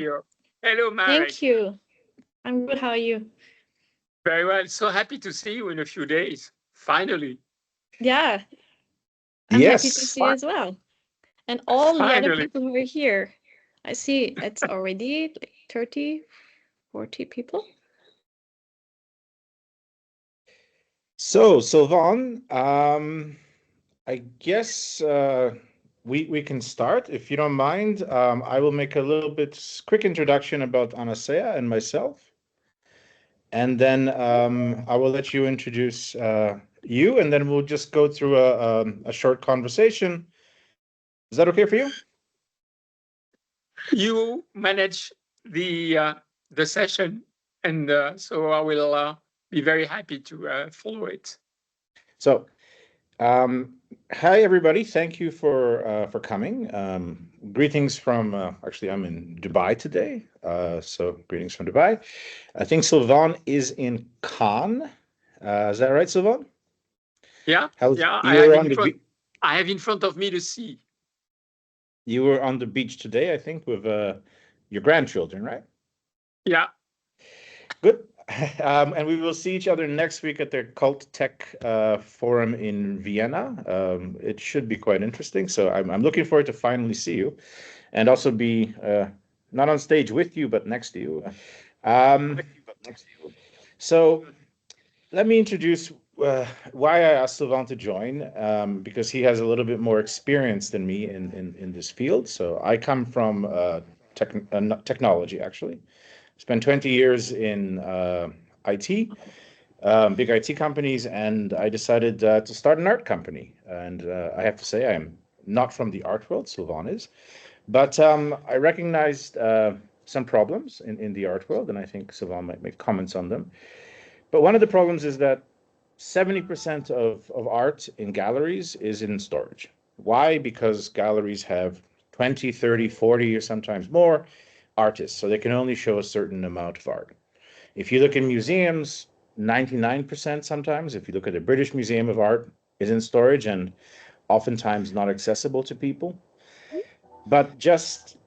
you. Hello, Marek. Thank you. I'm good. How are you? Very well. So happy to see you in a few days. Finally. Yeah, I'm happy to Yes. see you as well. And all the other Finally. people who are here. I see it's already like 30, 40 people. So, Sylvain, I guess we can start. If you don't mind, I will make a little bit quick introduction about Anasaea and myself, and then I will let you introduce you, and then we'll just go through a short conversation. Is that okay for you? You manage the session, and so I will be very happy to follow it. So, hi everybody. Thank you for coming. Greetings from actually I'm in Dubai today. So greetings from Dubai. I think Sylvain is in Cannes. Is that right, Sylvain? Yeah, How's yeah. you were on the I have in front of me the sea. you were on the beach today, I think, with your grandchildren, right? Yeah. Good. And we will see each other next week at the Cult Tech Forum in Vienna. It should be quite interesting. So I'm looking forward to finally see you, and also be not on stage with you, but next to you. So let me introduce why I asked Sylvain to join, because he has a little bit more experience than me in this field. So I come from technology, actually. Spent 20 years in IT, big IT companies, and I decided to start an art company. And I have to say, I'm not from the art world, Sylvain is, but I recognized some problems in the art world, and I think Sylvain might make comments on them. But one of the problems is that 70% of art in galleries is in storage. Why? Because galleries have 20, 30, 40, or sometimes more artists, so they can only show a certain amount of art. If you look in museums, 99% sometimes, if you look at the British Museum of Art, is in storage and oftentimes not accessible to people. But just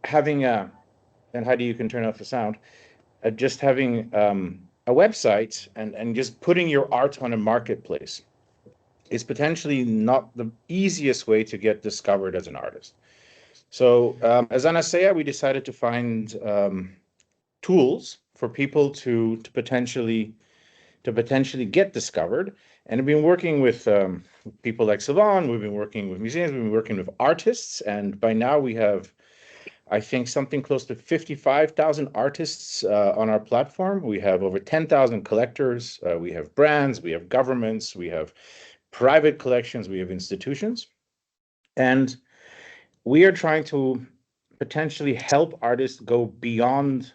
having and Heidi, you can turn off the sound, just having a website and just putting your art on a marketplace is potentially not the easiest way to get discovered as an artist. So as Anasaea, we decided to find tools for people to potentially get discovered. And we've been working with people like Sylvain, we've been working with museums, we've been working with artists, and by now we have, I think, something close to 55,000 artists on our platform. We have over 10,000 collectors, we have brands, we have governments, we have private collections, we have institutions. And we are trying to potentially help artists go beyond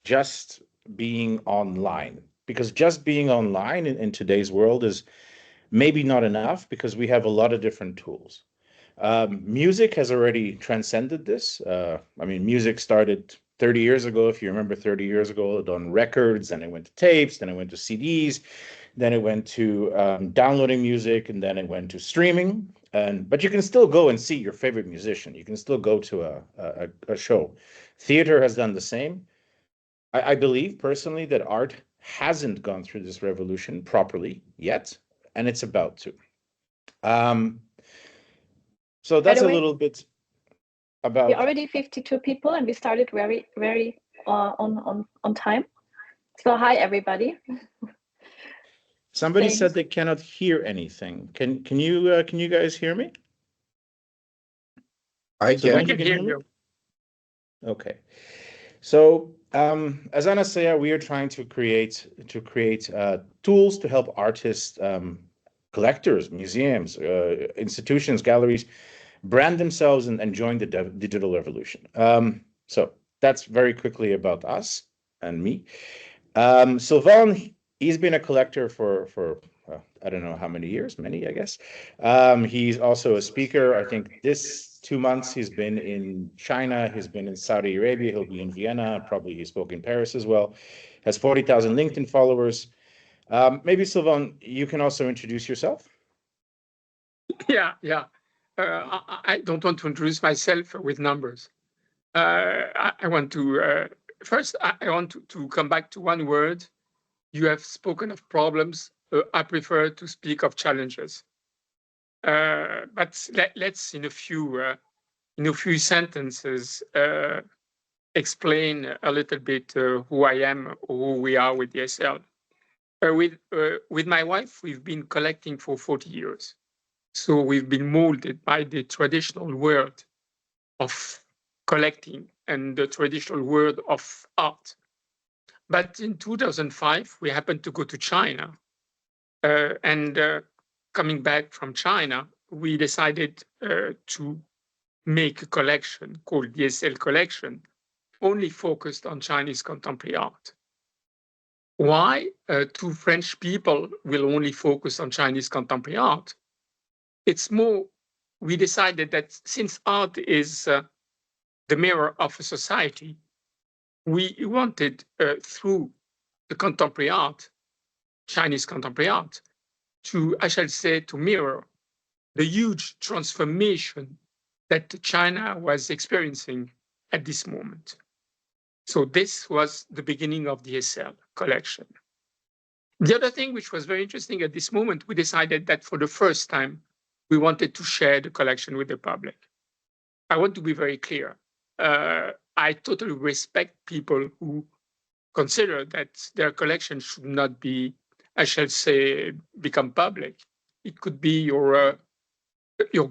just being online, because just being online in today's world is maybe not enough, because we have a lot of different tools. Music has already transcended this. I mean, music started 30 years ago. If you remember, 30 years ago, on records, then it went to tapes, then it went to CDs, then it went to downloading music, and then it went to streaming. But you can still go and see your favorite musician. You can still go to a show. Theater has done the same. I believe personally that art hasn't gone through this revolution properly yet, and it's about to. So that's a little bit about. We're already 52 people, and we started very, very on time. So hi everybody. Somebody said they cannot hear anything. Can you guys hear me? I can hear you. Okay. So as Anasaea, we are trying to create tools to help artists, collectors, museums, institutions, galleries brand themselves and join the digital revolution. So that's very quickly about us and me. Sylvain, he's been a collector for I don't know how many years, many, I guess. He's also a speaker. I think this 2 months he's been in China, he's been in Saudi Arabia, he'll be in Vienna, probably he spoke in Paris as well. Has 40,000 LinkedIn followers. Maybe Sylvain, you can also introduce yourself. Yeah. I don't want to introduce myself with numbers. I want to first. I want to come back to one word. You have spoken of problems. I prefer to speak of challenges. But let's in a few sentences explain a little bit who I am, who we are with DSL. With my wife, we've been collecting for 40 years. So we've been molded by the traditional world of collecting and the traditional world of art. But in 2005, we happened to go to China. And coming back from China, we decided to make a collection called DSLcollection, only focused on Chinese contemporary art. Why two French people will only focus on Chinese contemporary art? It's more, we decided that since art is the mirror of a society, we wanted through the contemporary art, Chinese contemporary art, to, I shall say, to mirror the huge transformation that China was experiencing at this moment. So this was the beginning of the DSL collection. The other thing which was very interesting at this moment, we decided that for the first time, we wanted to share the collection with the public. I want to be very clear. I totally respect people who consider that their collection should not be, I shall say, become public. It could be your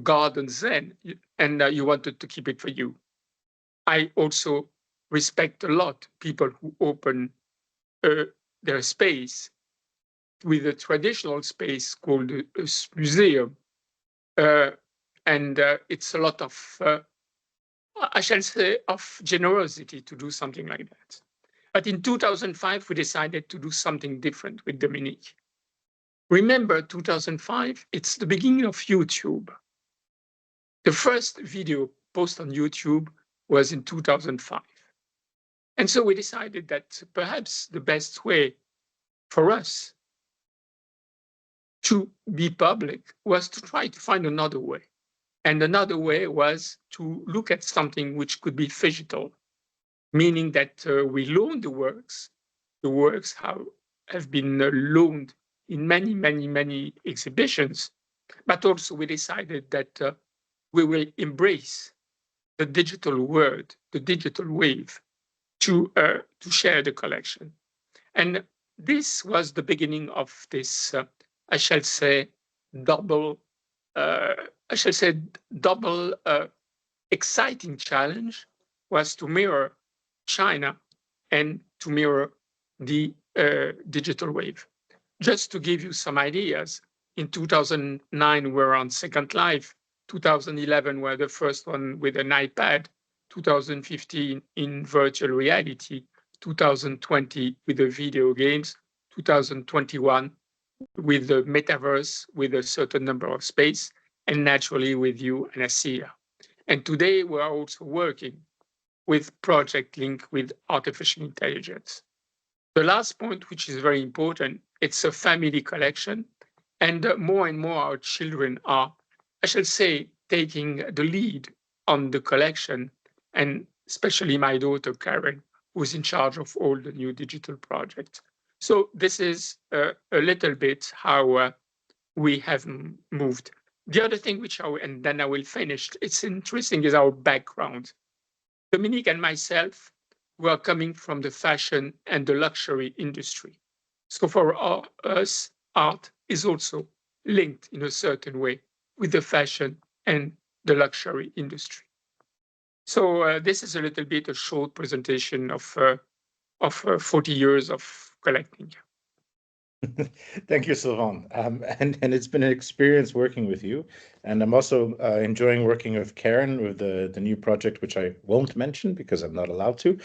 garden zen, and you wanted to keep it for you. I also respect a lot people who open their space with a traditional space called a museum. And it's a lot of, I shall say, of generosity to do something like that. But in 2005, we decided to do something different with Dominique. Remember, 2005, it's the beginning of YouTube. The first video posted on YouTube was in 2005. And so we decided that perhaps the best way for us to be public was to try to find another way. And another way was to look at something which could be phygital, meaning that we loan the works. The works have been loaned in many, many, many exhibitions, but also we decided that we will embrace the digital world, the digital wave, to share the collection. And this was the beginning of this, I shall say, double exciting challenge was to mirror China and to mirror the digital wave. Just to give you some ideas, in 2009, we were on Second Life. 2011, we were the first one with an iPad. 2015 in virtual reality. 2020 with the video games. 2021 with the metaverse, with a certain number of space, and naturally with you, Anasaea. And today we are also working with Project Link with artificial intelligence. The last point, which is very important, it's a family collection, and more our children are, I shall say, taking the lead on the collection, and especially my daughter, Karen, who's in charge of all the new digital projects. So this is a little bit how we have moved. The other thing and then I will finish, it's interesting is our background. Dominique and myself were coming from the fashion and the luxury industry. So for us, art is also linked in a certain way with the fashion and the luxury industry. So this is a little bit a short presentation of 40 years of collecting. Thank you, Sylvain. And it's been an experience working with you. And I'm also enjoying working with Karen with the new project, which I won't mention because I'm not allowed to.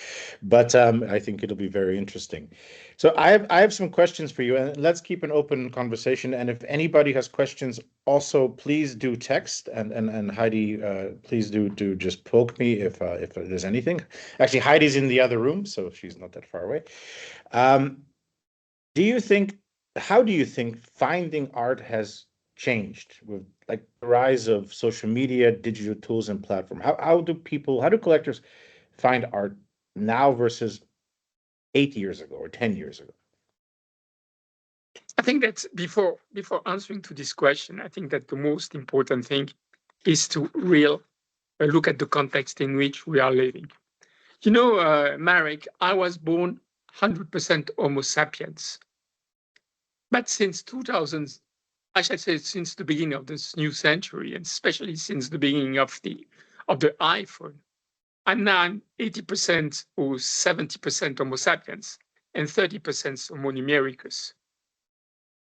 But I think it'll be very interesting. So I have some questions for you, and let's keep an open conversation. And if anybody has questions, also please do text. And Heidi, please do just poke me if there's anything. Actually, Heidi's in the other room, so she's not that far away. How do you think finding art has changed with like the rise of social media, digital tools, and platform? How do collectors find art now versus 8 years ago or 10 years ago? I think that before answering to this question, I think that the most important thing is to look at the context in which we are living. You know, Marek, I was born 100% Homo sapiens, but since 2000, I should say since the beginning of this new century, and especially since the beginning of the iPhone, I'm now 80% or 70% Homo sapiens and 30% Homo numericus.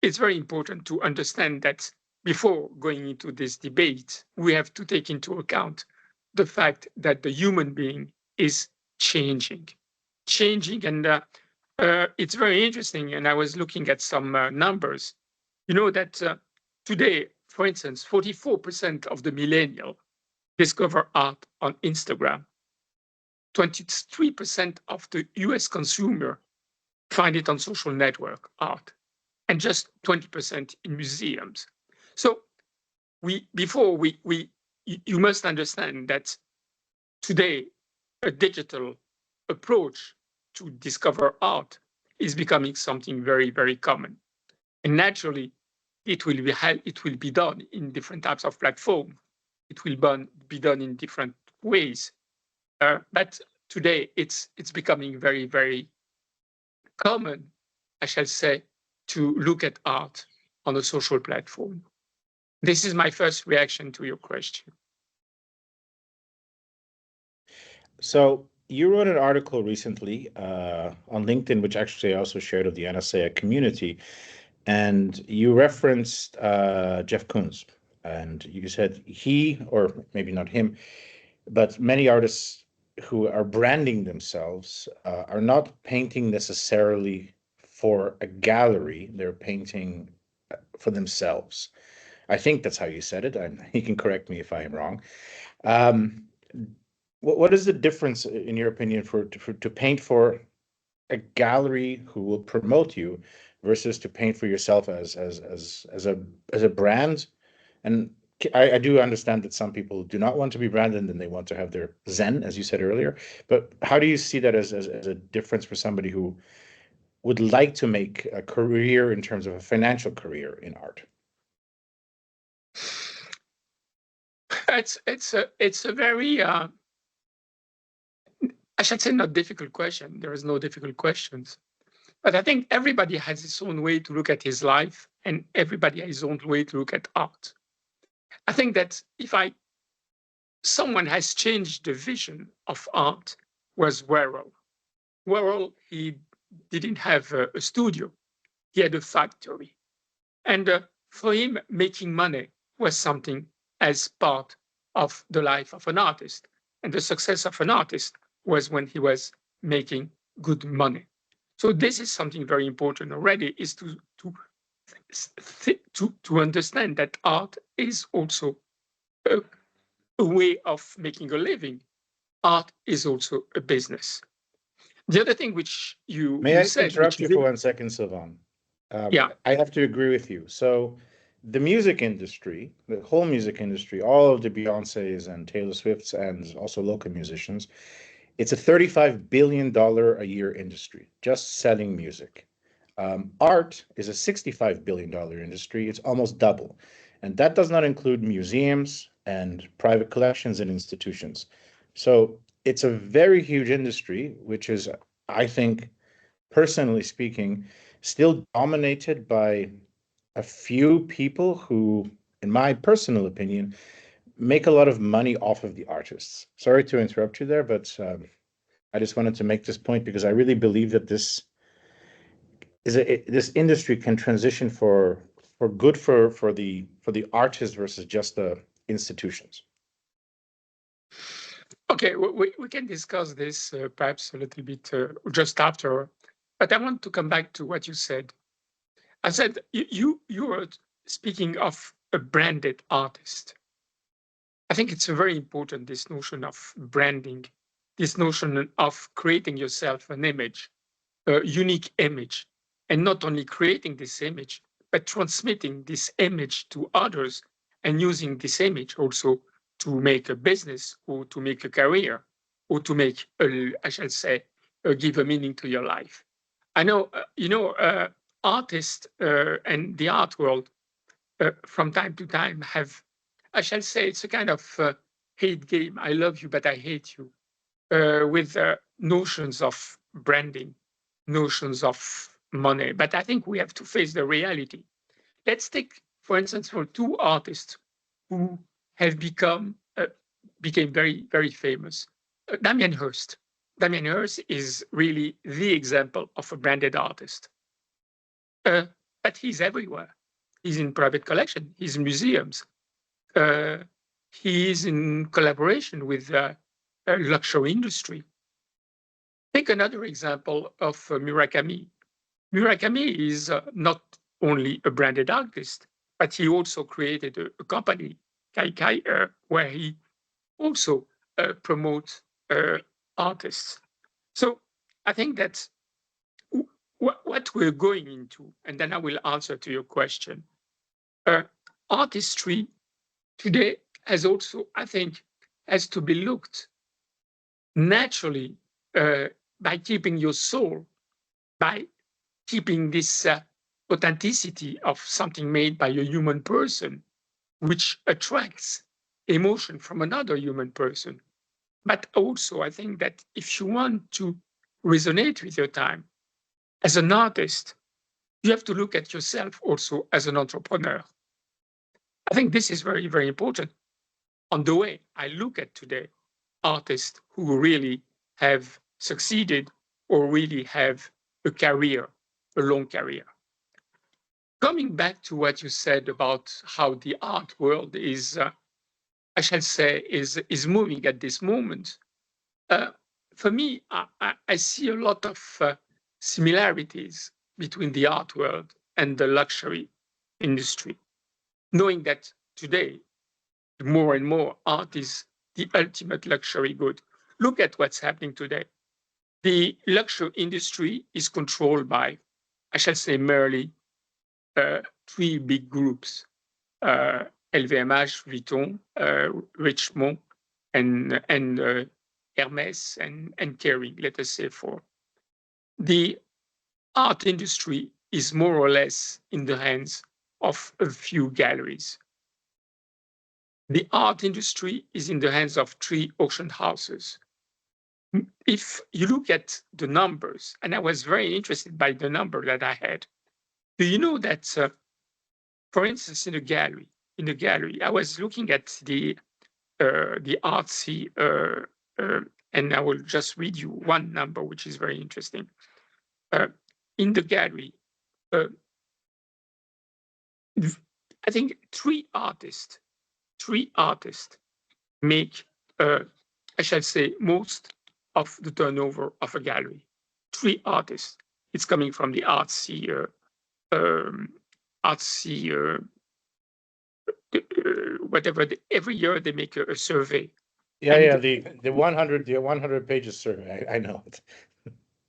It's very important to understand that before going into this debate, we have to take into account the fact that the human being is changing. And it's very interesting. And I was looking at some numbers. You know that today, for instance, 44% of the millennial discover art on Instagram. 23% of the US consumer find it on social network art, and just 20% in museums. So you must understand that today a digital approach to discover art is becoming something very, very common. And naturally, it will be done in different types of platform. It will be done in different ways. But today it's becoming very, very common, I shall say, to look at art on a social platform. This is my first reaction to your question. So you wrote an article recently on LinkedIn, which actually I also shared of the Anasaea community, and you referenced Jeff Koons, and you said he, or maybe not him, but many artists who are branding themselves are not painting necessarily for a gallery, they're painting for themselves. I think that's how you said it, and you can correct me if I am wrong. What is the difference, in your opinion, to paint for a gallery who will promote you versus to paint for yourself as a brand? And I do understand that some people do not want to be branded and they want to have their zen, as you said earlier. But how do you see that as a difference for somebody who would like to make a career in terms of a financial career in art? It's a very I should say not difficult question. There is no difficult questions. But I think everybody has his own way to look at his life, and everybody has his own way to look at art. I think that someone has changed the vision of art was Warhol. Warhol, he didn't have a studio. He had a factory. And for him, making money was something as part of the life of an artist. And the success of an artist was when he was making good money. So this is something very important already, is to understand that art is also a way of making a living. Art is also a business. The other thing which you May I said, interrupt you for 1 second, Sylvain? Yeah. I have to agree with you. So the music industry, the whole music industry, all of the Beyoncés and Taylor Swifts and also local musicians, it's a $35 billion a year industry, just selling music. Art is a $65 billion industry. It's almost double. And that does not include museums and private collections and institutions. So it's a very huge industry, which is, I think, personally speaking, still dominated by a few people who, in my personal opinion, make a lot of money off of the artists. Sorry to interrupt you there, but I just wanted to make this point because I really believe that this industry can transition for good for the artists versus just the institutions. Okay, we can discuss this perhaps a little bit just after, but I want to come back to what you said. I said you were speaking of a branded artist. I think it's very important, this notion of branding, this notion of creating yourself an image, a unique image, and not only creating this image, but transmitting this image to others and using this image also to make a business or to make a career. or to make, I shall say, give a meaning to your life. I know, artists and the art world from time to time have, I shall say, it's a kind of hate game. I love you, but I hate you, with notions of branding, notions of money. But I think we have to face the reality. Let's take, for instance, for two artists who have became very, very famous. Damien Hirst. Damien Hirst is really the example of a branded artist. But he's everywhere. He's in private collection. He's in museums. He is in collaboration with the luxury industry. Take another example of Murakami. Murakami is not only a branded artist, but he also created a company, Kaikai, where he also promotes artists. So I think that what we're going into, and then I will answer to your question, artistry today has also, I think, has to be looked naturally by keeping your soul, by keeping this authenticity of something made by a human person, which attracts emotion from another human person. But also, I think that if you want to resonate with your time as an artist, you have to look at yourself also as an entrepreneur. I think this is very, very important. On the way I look at today, artists who really have succeeded or really have a career, a long career. Coming back to what you said about how the art world is, I shall say, is moving at this moment, for me, I see a lot of similarities between the art world and the luxury industry, knowing that today, more and more, art is the ultimate luxury good. Look at what's happening today. The luxury industry is controlled by, I shall say, merely three big groups, LVMH, Vuitton, Richemont, and Hermes and Kering, let us say four. The art industry is more or less in the hands of a few galleries. The art industry is in the hands of three auction houses. If you look at the numbers, and I was very interested by the number that I had, do you know that, for instance, in a gallery, I was looking at the artsy, and I will just read you one number, which is very interesting. In the gallery, I think three artists make, I shall say, most of the turnover of a gallery. Three artists. It's coming from the artsy, whatever. Every year they make a survey. Yeah, the 100 pages survey. I know it.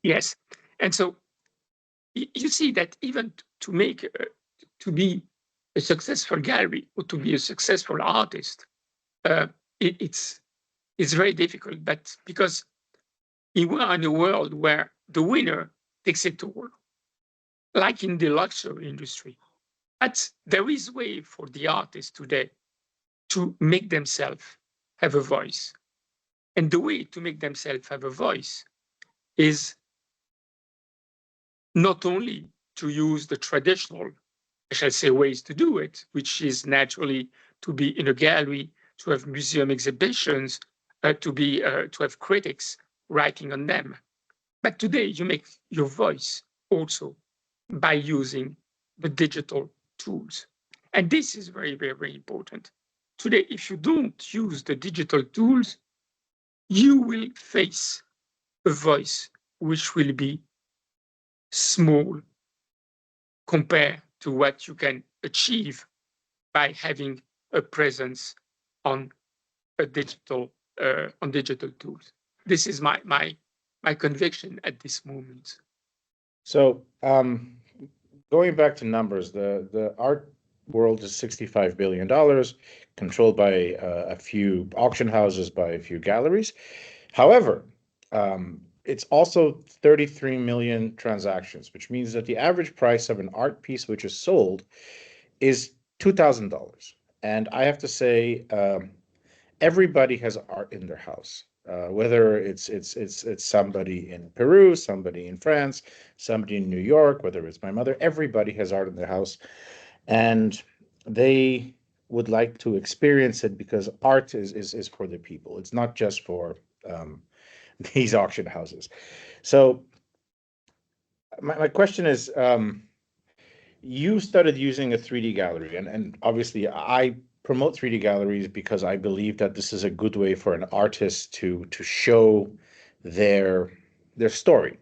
Yes, and so you see that even to make to be a successful gallery or to be a successful artist, it's very difficult. But because we are in a world where the winner takes it all, like in the luxury industry. But there is way for the artists today to make themselves have a voice. And the way to make themselves have a voice is not only to use the traditional, I shall say, ways to do it, which is naturally to be in a gallery, to have museum exhibitions, to have critics writing on them. But today you make your voice also by using the digital tools. And this is very, very, very important. Today, if you don't use the digital tools, you will face a voice which will be small compared to what you can achieve by having a presence on digital tools. This is my conviction at this moment. So going back to numbers, the art world is $65 billion, controlled by a few auction houses, by a few galleries. However, it's also 33 million transactions, which means that the average price of an art piece which is sold is $2,000. And I have to say, everybody has art in their house. Whether it's somebody in Peru, somebody in France, somebody in New York, whether it's my mother, everybody has art in their house, and they would like to experience it because art is for the people. It's not just for these auction houses. So my question is, you started using a 3D gallery, and obviously I promote 3D galleries because I believe that this is a good way for an artist to show their story,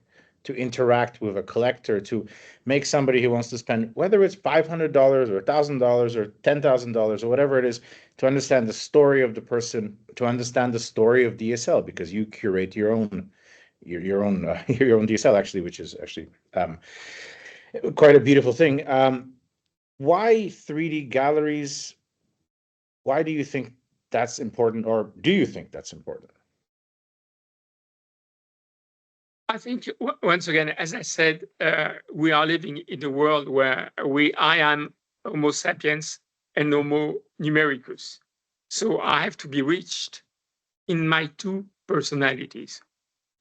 to interact with a collector, to make somebody who wants to spend, whether it's $500 or $1,000 or $10,000 or whatever it is, to understand the story of the person, to understand the story of DSL, because you curate your own your own DSL, actually, which is actually quite a beautiful thing. Why 3D galleries? Why do you think that's important, or do you think that's important? I think once again, as I said, we are living in a world where I am Homo sapiens and Homo numericus. So I have to be reached in my two personalities.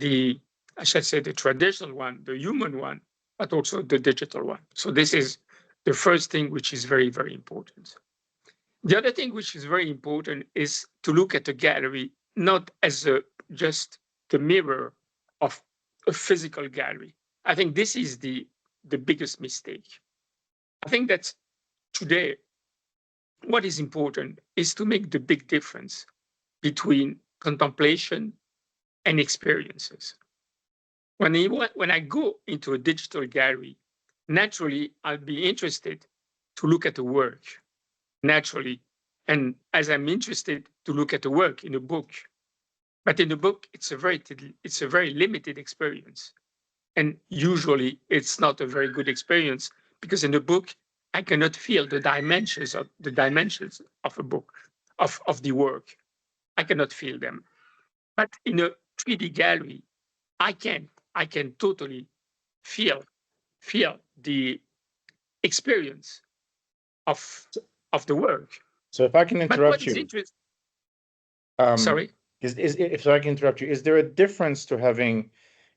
I should say the traditional one, the human one, but also the digital one. So this is the first thing which is very, very important. The other thing which is very important is to look at a gallery not as just the mirror of a physical gallery. I think this is the biggest mistake. I think that today, what is important is to make the big difference between contemplation and experiences. When I go into a digital gallery, naturally, I'll be interested to look at the work, naturally. And as I'm interested to look at the work in a book, but in the book, it's a very limited experience. And usually it's not a very good experience because in the book, I cannot feel the dimensions of a book, of the work. I cannot feel them. But in a 3D gallery, I can totally feel the experience of the work. So if I can But interrupt what is you, interesting, um, sorry? if I can interrupt you, is there a difference to having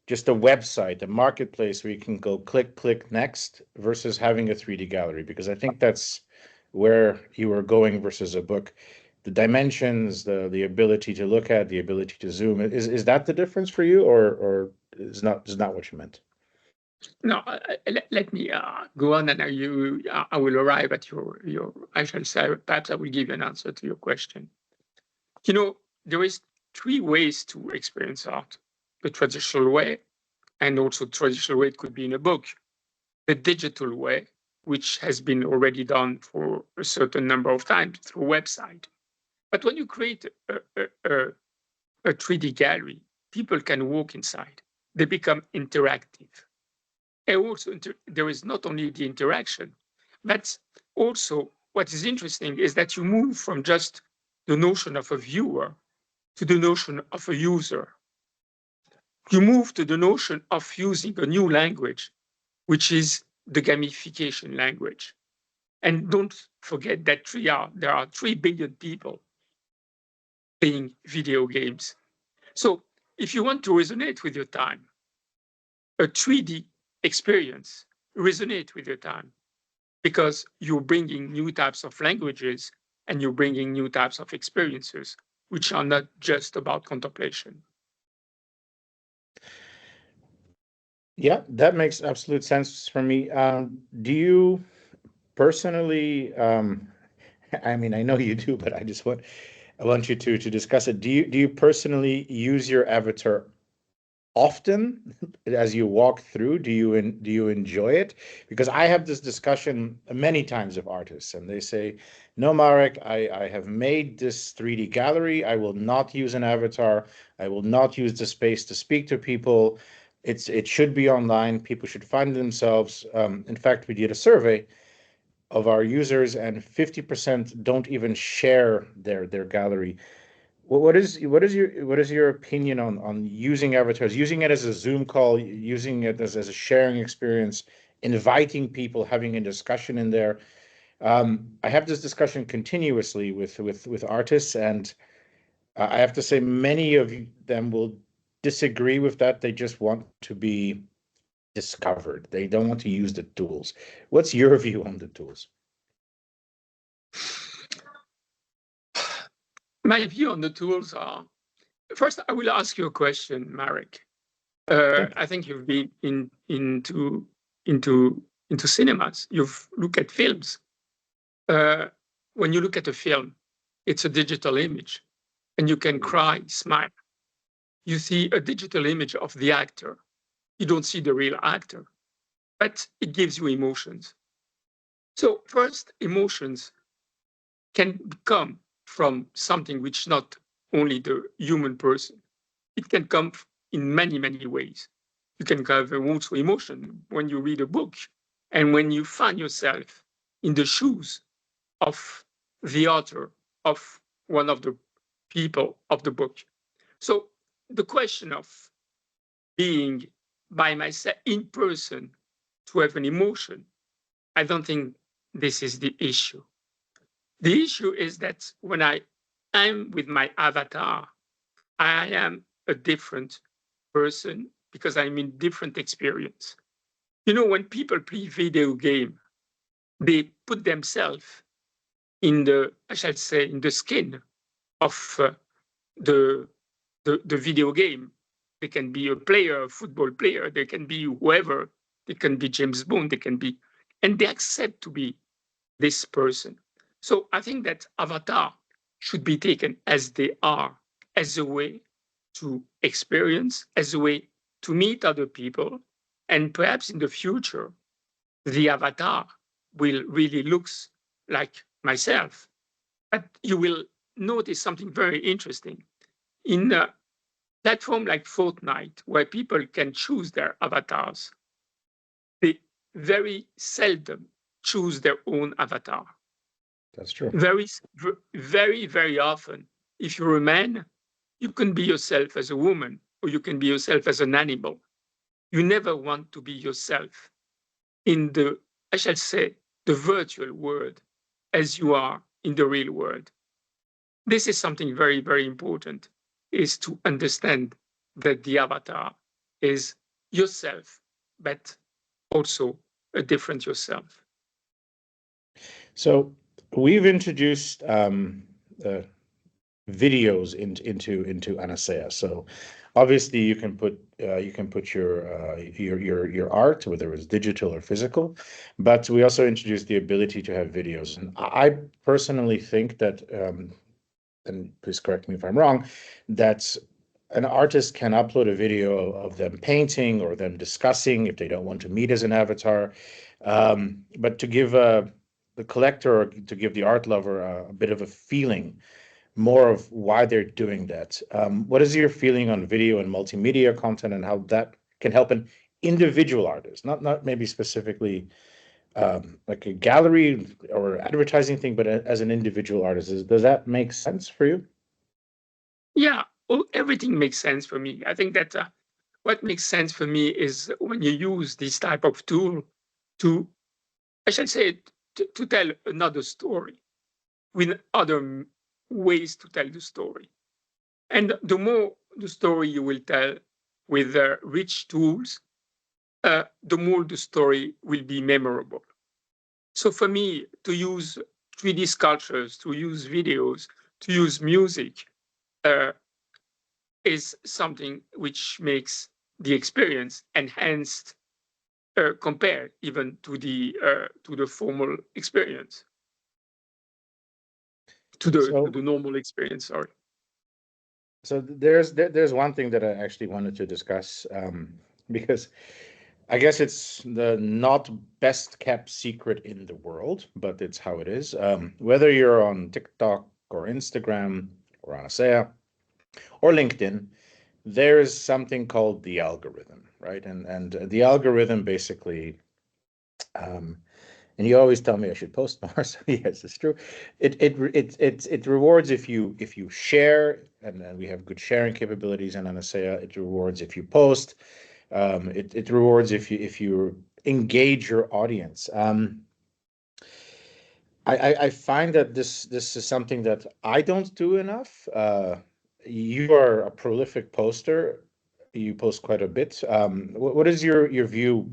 just a website, a marketplace where you can go click next versus having a 3D gallery? Because I think that's where you were going versus a book. The dimensions, the ability to look at, the ability to zoom, is that the difference for you, or is not what you meant? No, let me go on, and I will arrive at your. I shall say, perhaps I will give you an answer to your question. You know, there is three ways to experience art: the traditional way, and also traditional way it could be in a book; the digital way, which has been already done for a certain number of times through a website. But when you create a 3D gallery, people can walk inside. They become interactive. And also, there is not only the interaction, but also what is interesting is that you move from just the notion of a viewer to the notion of a user. You move to the notion of using a new language, which is the gamification language. And don't forget that there are 3 billion people playing video games. So if you want to resonate with your time, a 3D experience resonate with your time because you're bringing new types of languages and you're bringing new types of experiences, which are not just about contemplation. Yeah, that makes absolute sense for me. Do you personally, I mean, I know you do, but I want you to discuss it. Do you personally use your avatar often as you walk through? Do you enjoy it? Because I have this discussion many times with artists, and they say, "No, Marek, I have made this 3D gallery. I will not use an avatar. I will not use the space to speak to people. It should be online. People should find themselves." In fact, we did a survey of our users, and 50% don't even share their gallery. what is your opinion on using avatars, using it as a Zoom call, using it as a sharing experience, inviting people, having a discussion in there? I have this discussion continuously with artists, and I have to say many of them will disagree with that. They just want to be discovered. They don't want to use the tools. What's your view on the tools? My view on the tools are, first, I will ask you a question, Marek. I think you've been into cinemas. You've looked at films. When you look at a film, it's a digital image, and you can cry, smile. You see a digital image of the actor. You don't see the real actor, but it gives you emotions. So first, emotions can come from something which not only the human person. It can come in many, many ways. You can have also emotion when you read a book and when you find yourself in the shoes of the author, of one of the people of the book. So the question of being by myself in person to have an emotion, I don't think this is the issue. The issue is that when I am with my avatar, I am a different person because I'm in different experience. You know, when people play video game, they put themselves in the, I shall say, in the skin of the, the video game. They can be a player, a football player, they can be whoever, they can be James Bond, they can be, and they accept to be this person. So I think that avatar should be taken as they are, as a way to experience, as a way to meet other people. And perhaps in the future, the avatar will really looks like myself. But you will notice something very interesting. In a platform like Fortnite, where people can choose their avatars, they very seldom choose their own avatar. That's true. Very often, if you're a man, you can be yourself as a woman, or you can be yourself as an animal. You never want to be yourself in the, I shall say, the virtual world as you are in the real world. This is something very, very important, is to understand that the avatar is yourself, but also a different yourself. So we've introduced videos into Anasaea. So obviously you can put your art, whether it's digital or physical, but we also introduced the ability to have videos. And I personally think that, and please correct me if I'm wrong, that an artist can upload a video of them painting or them discussing if they don't want to meet as an avatar, but to give the collector or to give the art lover a bit of a feeling more of why they're doing that. What is your feeling on video and multimedia content and how that can help an individual artist, not maybe specifically like a gallery or advertising thing, but as an individual artist? Does that make sense for you? Yeah, everything makes sense for me. I think that what makes sense for me is when you use this type of tool to, I shall say, to tell another story with other ways to tell the story. And the more the story you will tell with rich tools, the more the story will be memorable. So for me, to use 3D sculptures, to use videos, to use music, is something which makes the experience enhanced compared even to the formal experience, to the normal experience. Sorry. So there's one thing that I actually wanted to discuss, because I guess it's the not best kept secret in the world, but it's how it is. Whether you're on TikTok or Instagram or Anasaea or LinkedIn, there is something called the algorithm, right? And the algorithm basically And you always tell me I should post more. So yes, it's true. It rewards if you share, and we have good sharing capabilities in Anasaea. It rewards if you post. It rewards if you engage your audience. I find that this is something that I don't do enough. You are a prolific poster. You post quite a bit. What is your view?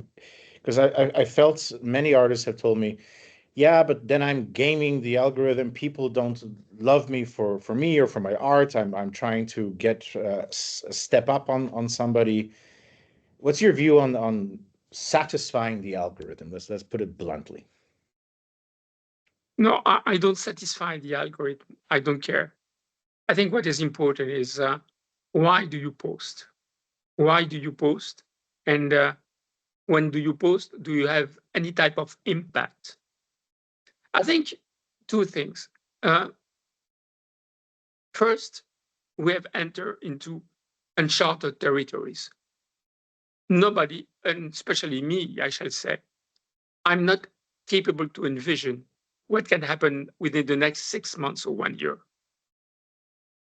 Because I felt many artists have told me, yeah, but then I'm gaming the algorithm. People don't love me for me or for my art. I'm trying to get a step up on somebody. What's your view on satisfying the algorithm? Let's put it bluntly. No, I don't satisfy the algorithm. I don't care. I think what is important is why do you post? Why do you post? And when do you post? Do you have any type of impact? I think two things. First, we have entered into uncharted territories. Nobody, and especially me, I shall say, I'm not capable to envision what can happen within the next 6 months or 1 year.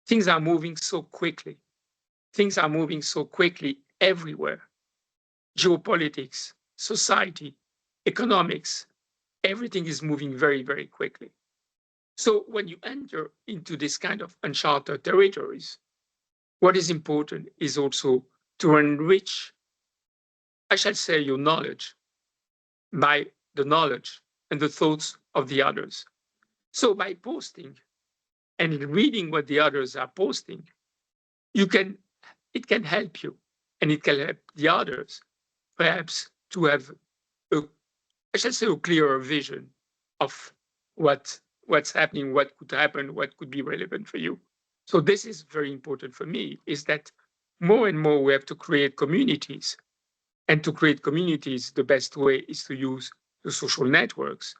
Things are moving so quickly. Things are moving so quickly everywhere. Geopolitics, society, economics, everything is moving very, very quickly. So when you enter into this kind of uncharted territories, what is important is also to enrich, I shall say, your knowledge by the knowledge and the thoughts of the others. So by posting and reading what the others are posting, it can help you, and it can help the others perhaps to have I shall say a clearer vision of what's happening, what could happen, what could be relevant for you. So this is very important for me, is that more and more we have to create communities. And to create communities, the best way is to use the social networks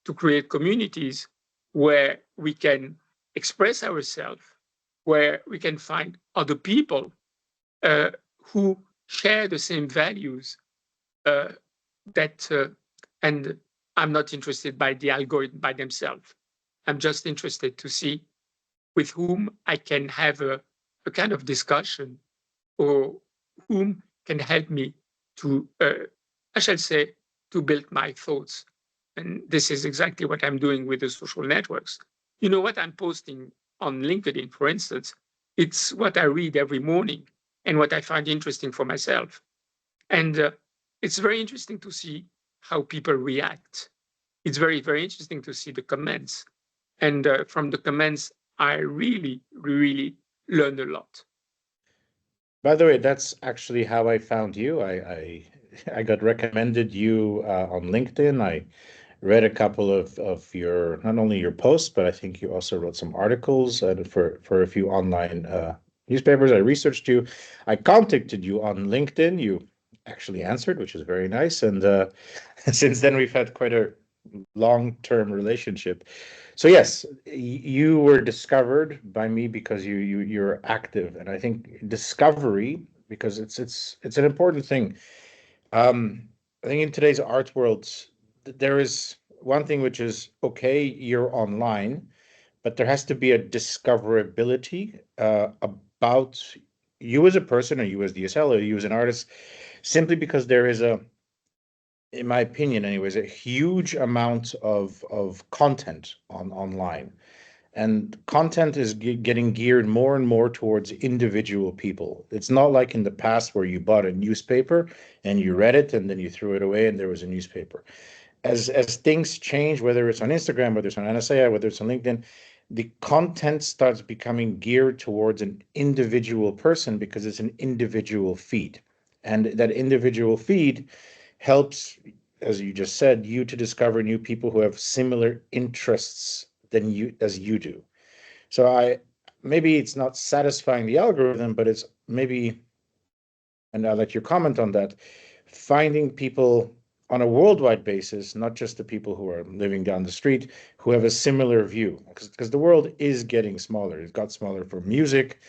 to create communities where we can express ourselves, where we can find other people who share the same values uh, and I'm not interested by the algorithm by themselves. I'm just interested to see with whom I can have a kind of discussion or whom can help me to, I shall say, to build my thoughts. And this is exactly what I'm doing with the social networks. You know what I'm posting on LinkedIn, for instance, it's what I read every morning and what I find interesting for myself. And it's very interesting to see how people react. It's very, very interesting to see the comments. And from the comments, I really, really learned a lot. By the way, that's actually how I found you. I got recommended you on LinkedIn. I read a couple of your not only your posts, but I think you also wrote some articles for a few online newspapers. I researched you. I contacted you on LinkedIn. You actually answered, which is very nice. And since then, we've had quite a long-term relationship. So yes, you were discovered by me because you're active, and I think discovery, because it's an important thing. I think in today's art world, there is one thing which is okay, you're online, but there has to be a discoverability about you as a person, or you as DSL, or you as an artist, simply because there is in my opinion anyways, a huge amount of content online. And content is getting geared more and more towards individual people. It's not like in the past where you bought a newspaper and you read it and then you threw it away and there was a newspaper. As things change, whether it's on Instagram, whether it's on Anasaea, whether it's on LinkedIn, the content starts becoming geared towards an individual person because it's an individual feed. And that individual feed helps, as you just said, you to discover new people who have similar interests than you as you do. So maybe it's not satisfying the algorithm, but it's maybe, and I'll let you comment on that, finding people on a worldwide basis, not just the people who are living down the street, who have a similar view. Because the world is getting smaller. It got smaller for music.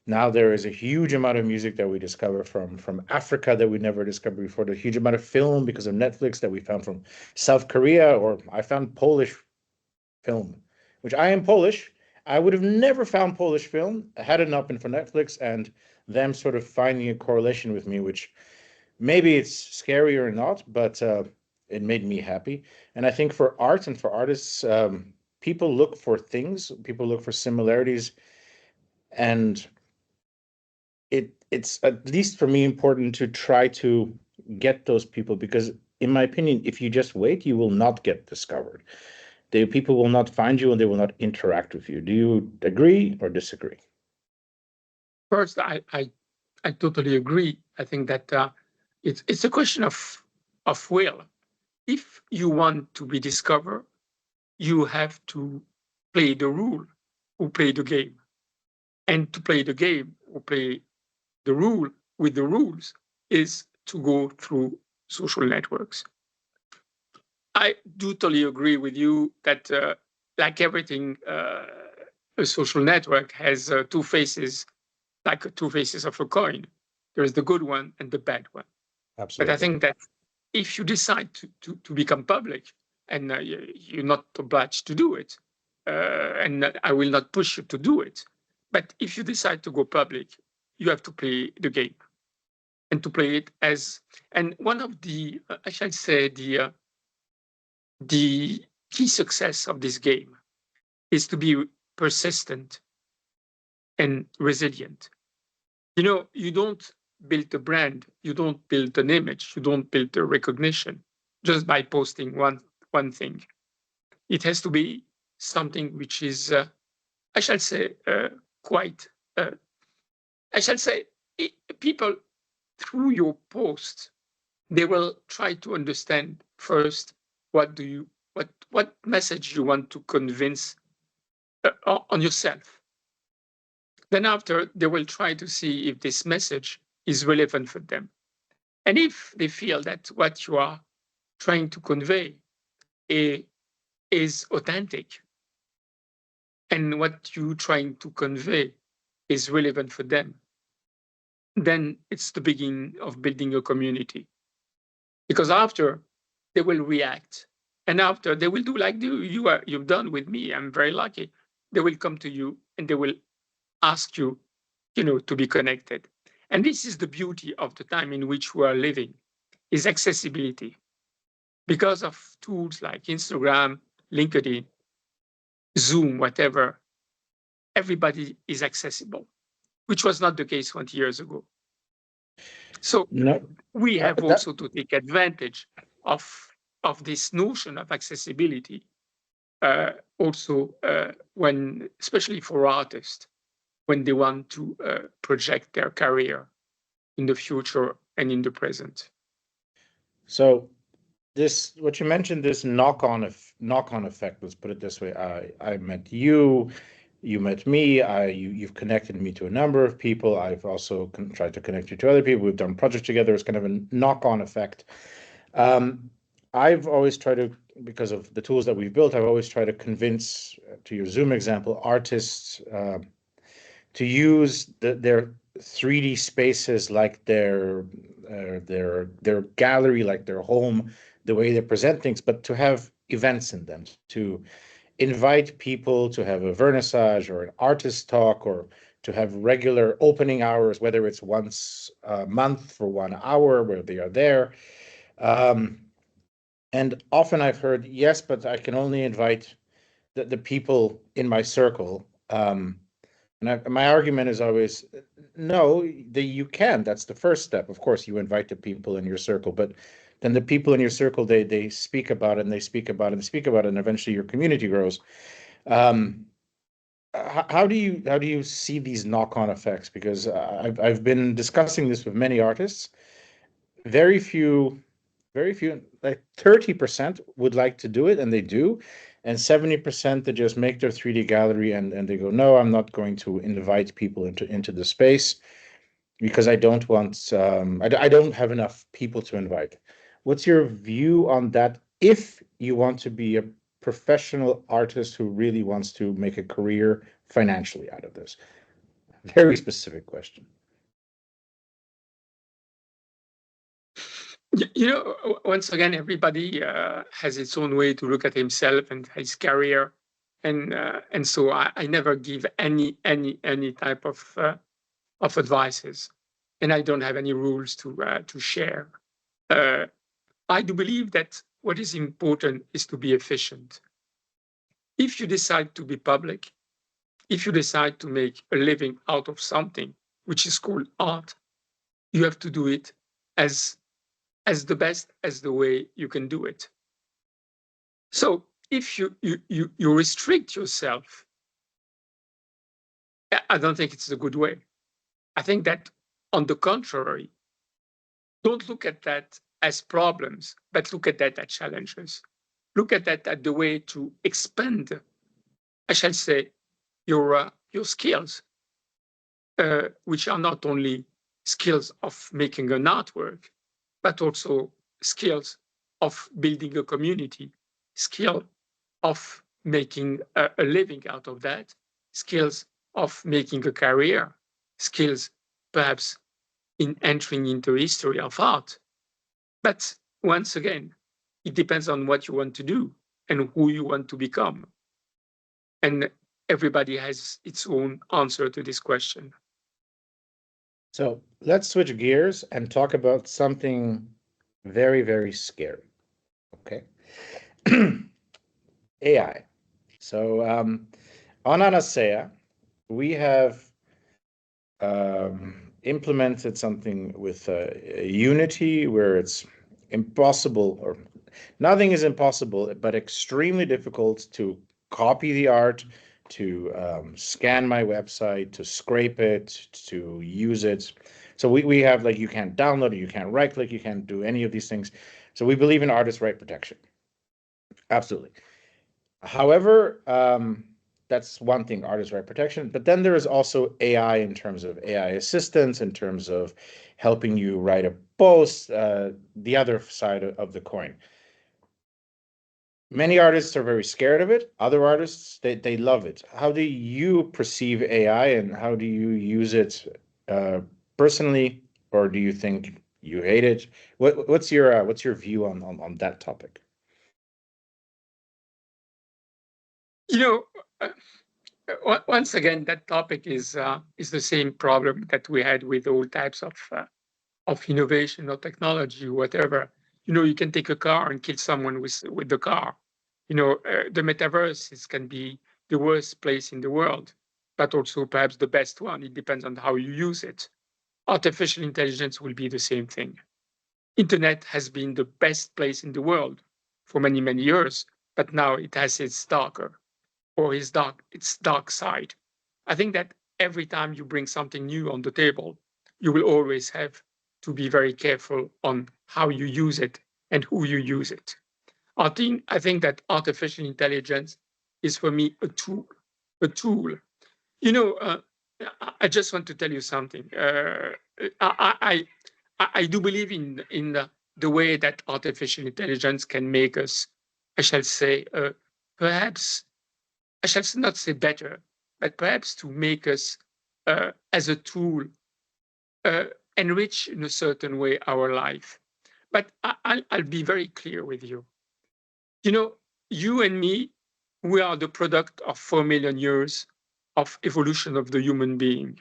Now there is a huge amount of music that we discover from Africa that we never discovered before. The huge amount of film because of Netflix that we found from South Korea, or I found Polish film, which I am Polish. I would have never found Polish film had it not been for Netflix and them sort of finding a correlation with me, which maybe it's scary or not, but it made me happy. And I think for art and for artists, people look for things, people look for similarities, and it's at least for me important to try to get those people, because in my opinion, if you just wait, you will not get discovered. The people will not find you and they will not interact with you. Do you agree or disagree? First, I totally agree. I think that it's a question of will. If you want to be discovered, you have to play the rule who play the game. And to play the game or play the rule with the rules is to go through social networks. I do totally agree with you that, like everything, a social network has two faces, like two faces of a coin. There is the good one and the bad one. Absolutely. But I think that if you decide to become public, and you're not obliged to do it, and I will not push you to do it, but if you decide to go public, you have to play the game and to play it as, and one of the, I shall say, the key success of this game is to be persistent and resilient. You know, you don't build a brand, you don't build an image, you don't build a recognition just by posting one thing. It has to be something which is, I shall say, quite, I shall say, people through your post, they will try to understand first what message you want to convince on yourself. Then after, they will try to see if this message is relevant for them. And if they feel that what you are trying to convey is authentic, and what you're trying to convey is relevant for them, then it's the beginning of building a community. Because after, they will react. And after, they will do like you've done with me. I'm very lucky. They will come to you and they will ask you, to be connected. And this is the beauty of the time in which we are living, is accessibility. Because of tools like Instagram, LinkedIn, Zoom, whatever, everybody is accessible, which was not the case 20 years ago. So No, we have that- also to take advantage of this notion of accessibility, also when, especially for artists, when they want to project their career in the future and in the present. So this, what you mentioned, this knock-on effect, let's put it this way. I met you, you met me, you've connected me to a number of people. I've also tried to connect you to other people. We've done projects together. It's kind of a knock-on effect. I've always tried to, because of the tools that we've built, I've always tried to convince, to your Zoom example, artists to use their 3D spaces like their gallery, like their home, the way they present things, but to have events in them, to invite people to have a vernissage or an artist talk, or to have regular opening hours, whether it's once a month for 1 hour where they are there. And often I've heard, yes, but I can only invite the people in my circle. My argument is always, no, you can. That's the first step. Of course, you invite the people in your circle, but then the people in your circle, they speak about it and they speak about it and speak about it, and eventually your community grows. How do you see these knock-on effects? Because I've been discussing this with many artists. Very few, like 30% would like to do it, and they do. And 70% they just make their 3D gallery and they go, no, I'm not going to invite people into the space because I don't want, I don't have enough people to invite. What's your view on that if you want to be a professional artist who really wants to make a career financially out of this? Very specific question. Once again, everybody has its own way to look at himself and his career, and so I never give any type of advices, and I don't have any rules to share. I do believe that what is important is to be efficient. If you decide to be public, if you decide to make a living out of something which is called art, you have to do it as the best as the way you can do it. So if you restrict yourself, I don't think it's a good way. I think that, on the contrary, don't look at that as problems, but look at that as challenges. Look at that as the way to expand, I shall say, your skills, which are not only skills of making an artwork, but also skills of building a community, skill of making a living out of that, skills of making a career, skills perhaps in entering into history of art. But once again, it depends on what you want to do and who you want to become. And everybody has its own answer to this question. So let's switch gears and talk about something very, very scary. Okay. AI. So on Anasaea, we have implemented something with Unity where it's impossible, or nothing is impossible, but extremely difficult to copy the art, to scan my website, to scrape it, to use it. So we have, like, you can't download it, you can't right click, you can't do any of these things. So we believe in artist right protection. Absolutely. However, that's one thing, artist right protection. But then there is also AI, in terms of AI assistance, in terms of helping you write a post, the other side of the coin. Many artists are very scared of it. Other artists, they love it. How do you perceive AI, and how do you use it personally, or do you think you hate it? What's your view on that topic? Once again, that topic is the same problem that we had with all types of innovation or technology, whatever. You can take a car and kill someone with the car. The metaverse can be the worst place in the world, but also perhaps the best one. It depends on how you use it. Artificial intelligence will be the same thing. Internet has been the best place in the world for many, many years, but now it has its darker, or its dark side. I think that every time you bring something new on the table, you will always have to be very careful on how you use it and who you use it. I think that artificial intelligence is, for me, a tool. A tool. You know, uh, I just want to tell you something. I do believe in the way that artificial intelligence can make us, I shall say, perhaps, I shall not say better, but perhaps to make us, as a tool, uh, enrich in a certain way our life. But I'll be very clear with you. You and me, we are the product of 4 million years of evolution of the human being.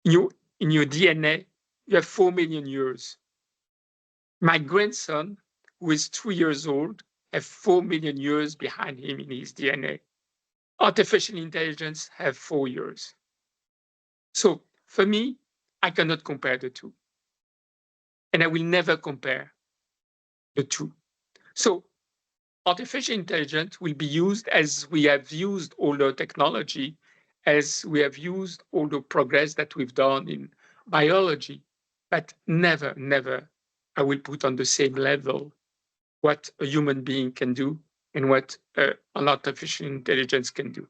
You, in your DNA, you have 4 million years. My grandson, who is 3 years old, have 4 million years behind him in his DNA. Artificial intelligence have 4 years. So for me, I cannot compare the two. And I will never compare the two. So artificial intelligence will be used as we have used all the technology, as we have used all the progress that we've done in biology, but never, never I will put on the same level what a human being can do and what an artificial intelligence can do.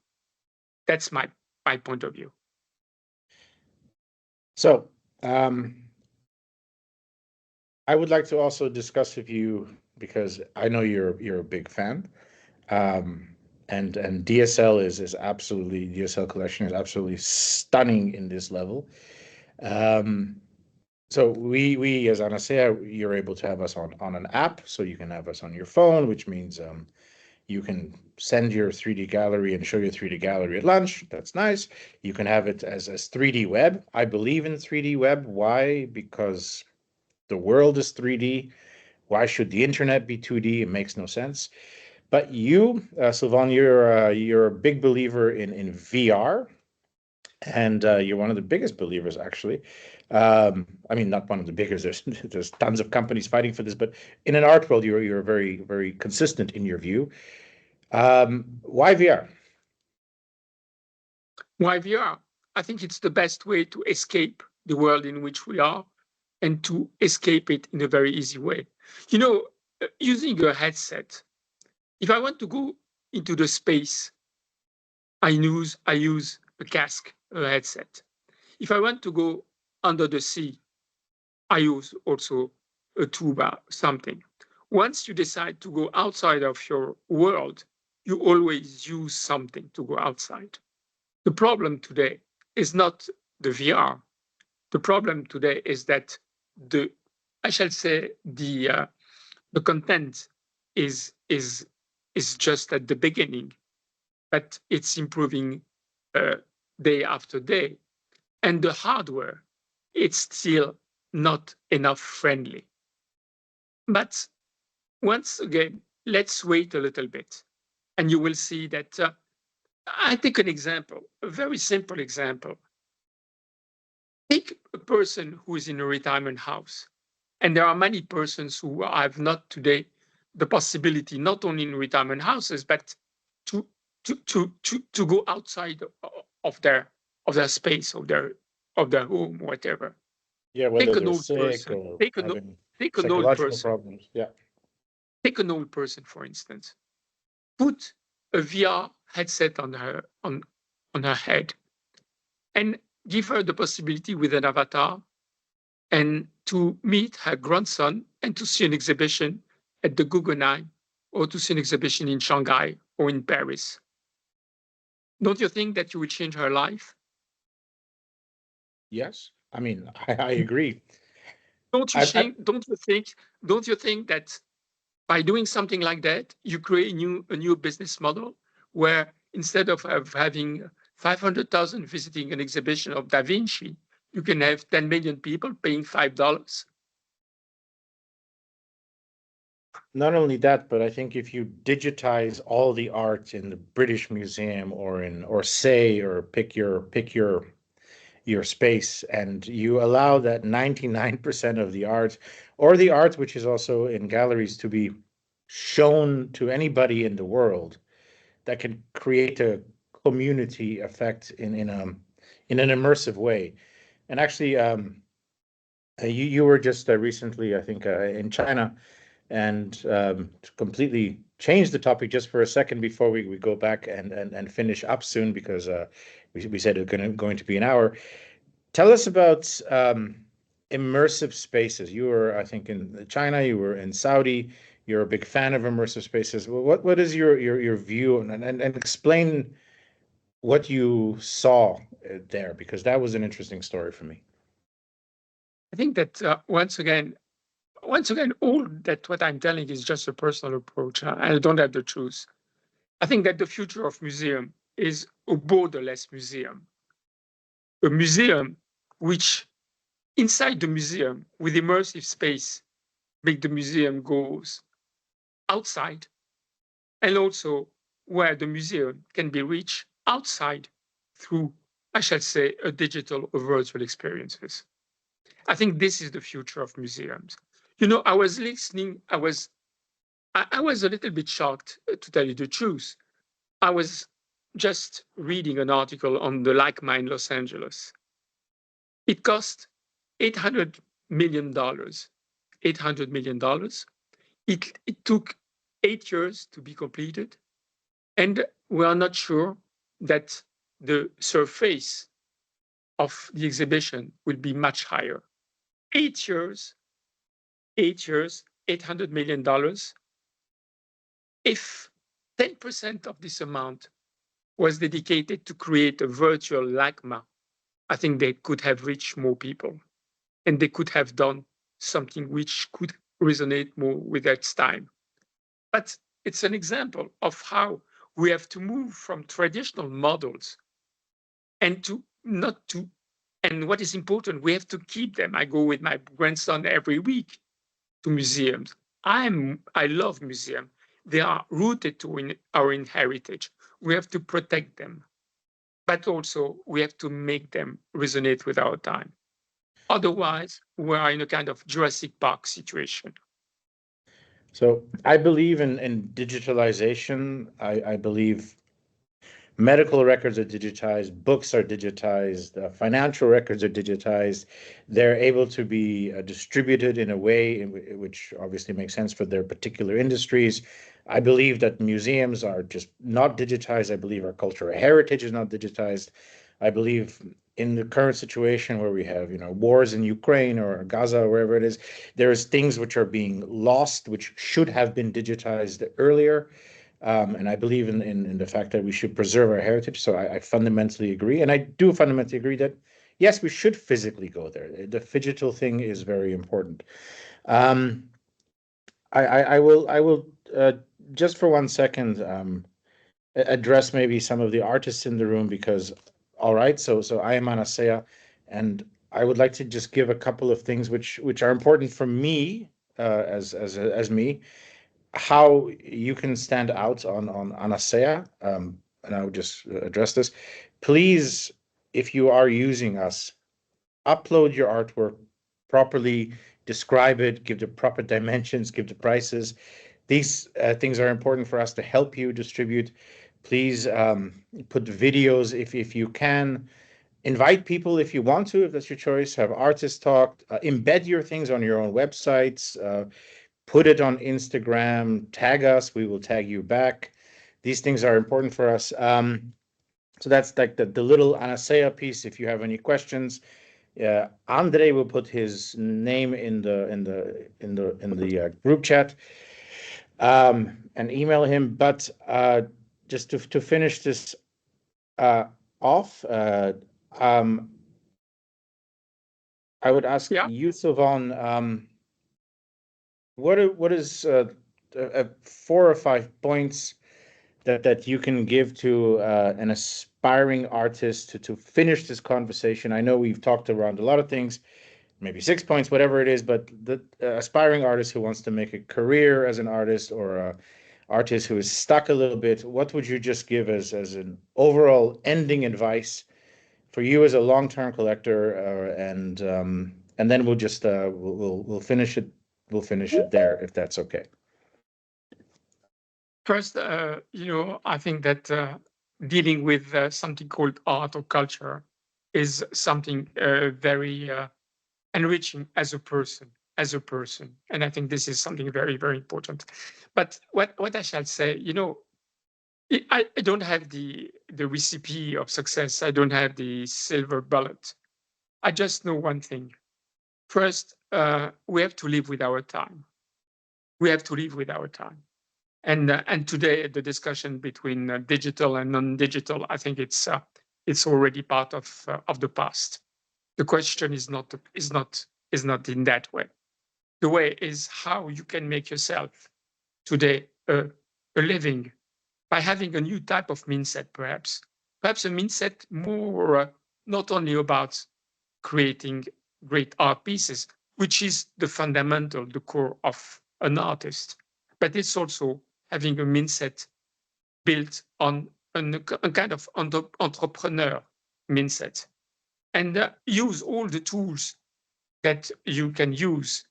That's my point of view. So I would like to also discuss with you, because I know you're a big fan. and DSL is absolutely, DSL collection is absolutely stunning in this level. So we as Anasaea, you're able to have us on an app, so you can have us on your phone, which means you can send your 3D gallery and show your 3D gallery at lunch. That's nice. You can have it as 3D web. I believe in 3D web. Why? Because the world is 3D. Why should the internet be 2D? It makes no sense. But you, Sylvain, you're a big believer in VR, and you're one of the biggest believers, actually. I mean, not one of the biggest. There's tons of companies fighting for this, but in an art world, you're very, very consistent in your view. Why VR? Why VR? I think it's the best way to escape the world in which we are and to escape it in a very easy way. You know, using a headset, if I want to go into the space, I use a cask, a headset. If I want to go under the sea, I use also a tuba, something. Once you decide to go outside of your world, you always use something to go outside. The problem today is not the VR. The problem today is that I shall say, the content is just at the beginning, but it's improving day after day. And the hardware, it's still not enough friendly. But once again, let's wait a little bit, and you will see that I take an example, a very simple example. Take a person who is in a retirement house, and there are many persons who have not today the possibility, not only in retirement houses, but to to go outside of their space, of their home, whatever. Yeah, whether Take an they're old sick person. or Take having an old psychological person. problems. Yeah. Take an old person, for instance. Put a VR headset on her head and give her the possibility with an avatar and to meet her grandson and to see an exhibition at the Guggenheim or to see an exhibition in Shanghai or in Paris. Don't you think that you would change her life? Yes. I mean, I agree. Don't you I think? Don't you think that by doing something like that, you create a new business model where instead of having 500,000 visiting an exhibition of Da Vinci, you can have 10 million people paying $5. Not only that, but I think if you digitize all the art in the British Museum or in Orsay or pick your space, and you allow that 99% of the art or the art which is also in galleries to be shown to anybody in the world, that can create a community effect in an immersive way. And actually, you were just recently, I think, in China, and to completely change the topic just for a second before we go back and finish up soon, because we said it's going to be an hour. Tell us about immersive spaces. You were, I think, in China. You were in Saudi. You're a big fan of immersive spaces. What is your view, and explain what you saw there, because that was an interesting story for me. I think that once again, all that what I'm telling is just a personal approach. I don't have the truth. I think that the future of museum is a borderless museum, a museum which inside the museum with immersive space make the museum goes outside, and also where the museum can be reached outside through, I shall say, a digital or virtual experiences. I think this is the future of museums. You know, I was listening, I was a little bit shocked, to tell you the truth. I was just reading an article on the LIKEMA in Los Angeles. It cost $800 million. $800 million. It took 8 years to be completed. And we are not sure that the surface of the exhibition will be much higher. 8 years, 8 years, $800 million. If 10% of this amount was dedicated to create a virtual LACMA, I think they could have reached more people and they could have done something which could resonate more with its time. But it's an example of how we have to move from traditional models and to not to, and what is important, we have to keep them. I go with my grandson every week to museums. I love museums. They are rooted to our heritage. We have to protect them, but also we have to make them resonate with our time. Otherwise, we are in a kind of Jurassic Park situation. So I believe in digitalization. I believe medical records are digitized, books are digitized, financial records are digitized. They're able to be distributed in a way which obviously makes sense for their particular industries. I believe that museums are just not digitized. I believe our cultural heritage is not digitized. I believe in the current situation where we have, wars in Ukraine or Gaza or wherever it is, there's things which are being lost, which should have been digitized earlier. And I believe in the fact that we should preserve our heritage. So I fundamentally agree. And I do fundamentally agree that, yes, we should physically go there. The phygital thing is very important. I will just for 1 second address maybe some of the artists in the room because, all right, so I am Anasaea, and I would like to just give a couple of things which are important for me as me, how you can stand out on Anasaea, and I would just address this. Please, if you are using us, upload your artwork properly, describe it, give the proper dimensions, give the prices. These things are important for us to help you distribute. Please put videos if you can. Invite people if you want to, if that's your choice. Have artists talk. Embed your things on your own websites. Put it on Instagram. Tag us. We will tag you back. These things are important for us. So that's like the little Anasaea piece. If you have any questions, Andre will put his name in the group chat, and email him. But just to finish this off, I would ask you, Sylvain, what is 4 or 5 points that you can give to an aspiring artist to finish this conversation? I know we've talked around a lot of things, maybe 6 points, whatever it is, but the aspiring artist who wants to make a career as an artist, or an artist who is stuck a little bit, what would you just give as an overall ending advice for you as a long-term collector? And then we'll just we'll finish it. We'll finish it there, if that's okay. First, I think that dealing with something called art or culture is something very enriching as a person. And I think this is something very, very important. But what I shall say, I don't have the recipe of success. I don't have the silver bullet. I just know one thing. First, we have to live with our time. We have to live with our time. And today, the discussion between digital and non-digital, I think it's already part of the past. The question is not in that way. The way is how you can make yourself today a living by having a new type of mindset, perhaps a mindset more not only about creating great art pieces, which is the fundamental, the core of an artist, but it's also having a mindset built on a kind of entrepreneur mindset, and use all the tools that you can use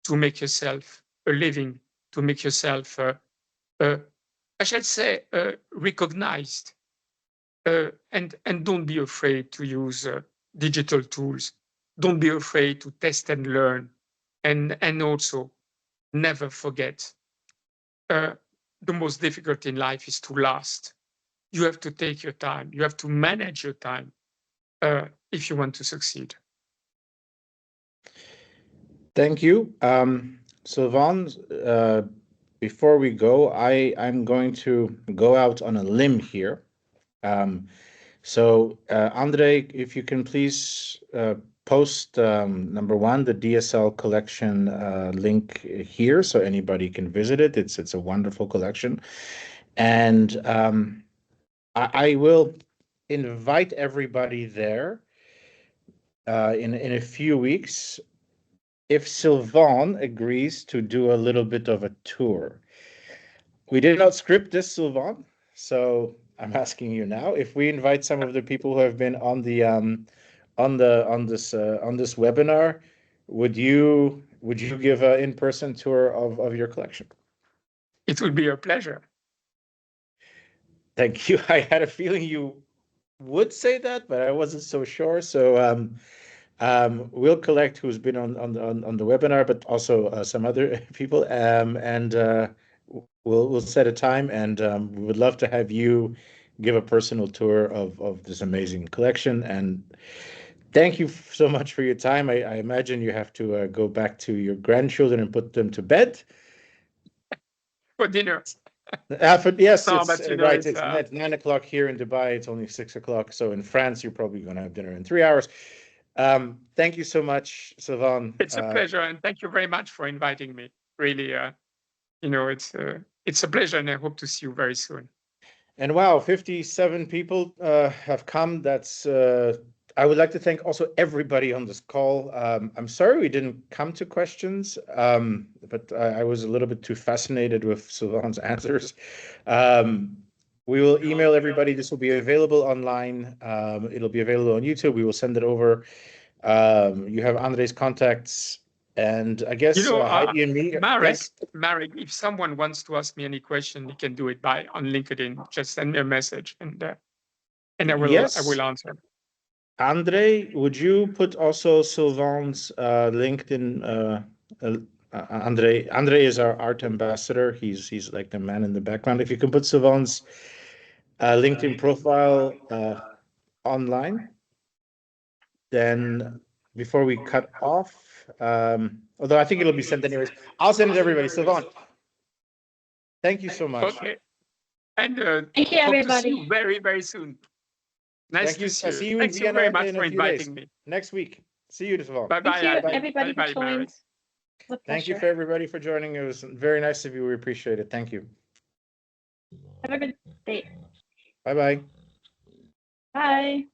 to make yourself a living, to make yourself, I shall say, recognized. And don't be afraid to use digital tools. Don't be afraid to test and learn. And also never forget, the most difficult in life is to last. You have to take your time. You have to manage your time if you want to succeed. Thank you. Sylvain, before we go, I'm going to go out on a limb here. So Andre, if you can please post number one, the DSL collection link here, so anybody can visit it. It's a wonderful collection, and I will invite everybody there in a few weeks if Sylvain agrees to do a little bit of a tour. We did not script this, Sylvain, so I'm asking you now if we invite some of the people who have been on the on this webinar, would you give an in-person tour of your collection? It would be a pleasure. Thank you. I had a feeling you would say that, but I wasn't so sure. So we'll collect who's been on the webinar, but also some other people, and we'll set a time, and we would love to have you give a personal tour of this amazing collection. And thank you so much for your time. I imagine you have to go back to your grandchildren and put them to bed. For dinner. Yes, No, it's but you know, right. it's, It's 9 o'clock here in Dubai. It's only 6 o'clock. So in France, you're probably going to have dinner in 3 hours. Thank you so much, Sylvain. It's a pleasure, and thank you very much for inviting me. Really, you know, it's a pleasure, and I hope to see you very soon. And wow, 57 people have come. That's I would like to thank also everybody on this call. I'm sorry we didn't come to questions, but I was a little bit too fascinated with Sylvain's answers. We will email everybody. This will be available online. It'll be available on YouTube. We will send it over. You have Andre's contacts, and I guess You know, Heidi and me. Yes? Marek, if someone wants to ask me any question, he can do it on LinkedIn. Just send me a message, and I will Yes. I will answer. Andre, would you put also Sylvain's LinkedIn? Andre is our art ambassador. He's like the man in the background. If you can put Sylvain's LinkedIn profile online, then before we cut off, although I think it'll be sent anyways, I'll send it to everybody. Sylvain, thank you so much. Okay, and Thank you, hope to see you everybody. very, very soon. Nice Thank to you. see I'll you. see you in Thanks so Vienna very much in for a few days. inviting me. Next week. See you, Sylvain. Bye bye. Thank you, everybody, Bye, for Marek. joining. It was a Thank you pleasure. for everybody for joining. It was very nice of you. We appreciate it. Thank you. Have a good day. Bye-bye. Bye.